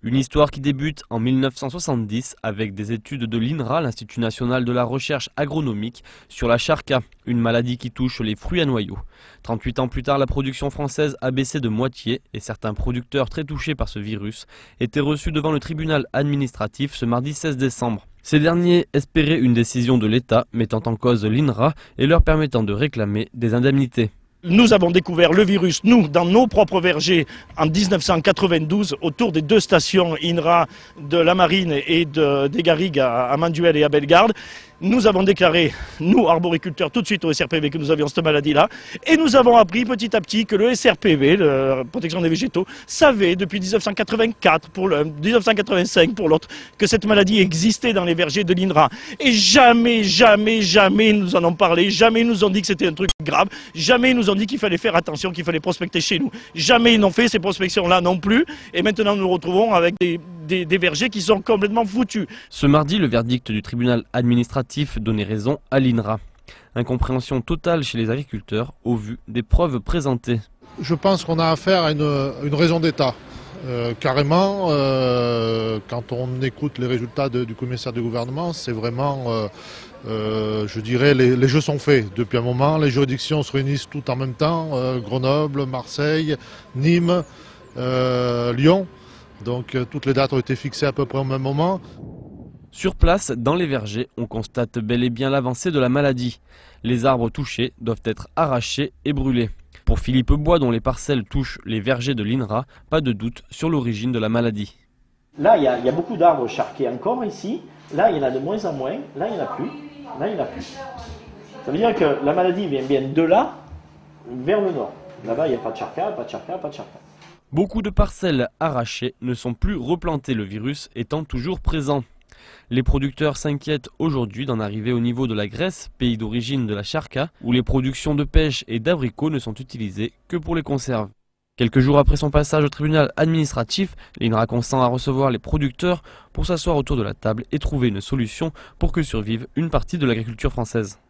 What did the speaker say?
Une histoire qui débute en 1970 avec des études de l'INRA, l'Institut national de la recherche agronomique, sur la charca, une maladie qui touche les fruits à noyaux. 38 ans plus tard, la production française a baissé de moitié et certains producteurs très touchés par ce virus étaient reçus devant le tribunal administratif ce mardi 16 décembre. Ces derniers espéraient une décision de l'État mettant en cause l'INRA et leur permettant de réclamer des indemnités. Nous avons découvert le virus, nous, dans nos propres vergers, en 1992, autour des deux stations INRA de la Marine et des Garrigues à Manduel et à Bellegarde. Nous avons déclaré, nous, arboriculteurs, tout de suite au SRPV que nous avions cette maladie-là. Et nous avons appris petit à petit que le SRPV, la protection des végétaux, savait depuis 1984 pour l'un, 1985 pour l'autre, que cette maladie existait dans les vergers de l'INRA. Et jamais, jamais, jamais nous en ont parlé, jamais ils nous ont dit que c'était un truc grave, jamais ils nous ont dit qu'il fallait faire attention, qu'il fallait prospecter chez nous. Jamais ils n'ont fait ces prospections-là non plus. Et maintenant nous nous retrouvons avec des vergers qui sont complètement foutus. Ce mardi, le verdict du tribunal administratif donnait raison à l'INRA. Incompréhension totale chez les agriculteurs au vu des preuves présentées. Je pense qu'on a affaire à une raison d'État. Carrément, quand on écoute les résultats du commissaire du gouvernement, c'est vraiment, je dirais, les jeux sont faits. Depuis un moment, les juridictions se réunissent toutes en même temps, Grenoble, Marseille, Nîmes, Lyon. Donc toutes les dates ont été fixées à peu près au même moment. Sur place, dans les vergers, on constate bel et bien l'avancée de la maladie. Les arbres touchés doivent être arrachés et brûlés. Pour Philippe Bois, dont les parcelles touchent les vergers de l'INRA, pas de doute sur l'origine de la maladie. Là, il y a beaucoup d'arbres charqués encore ici. Là, il y en a de moins en moins. Là, il n'y en a plus. Là, il n'y en a plus. Ça veut dire que la maladie vient bien de là vers le nord. Là-bas, il n'y a pas de charca, pas de charca, pas de charca. Beaucoup de parcelles arrachées ne sont plus replantées, le virus étant toujours présent. Les producteurs s'inquiètent aujourd'hui d'en arriver au niveau de la Grèce, pays d'origine de la charca, où les productions de pêche et d'abricots ne sont utilisées que pour les conserves. Quelques jours après son passage au tribunal administratif, l'INRA consent à recevoir les producteurs pour s'asseoir autour de la table et trouver une solution pour que survive une partie de l'agriculture française.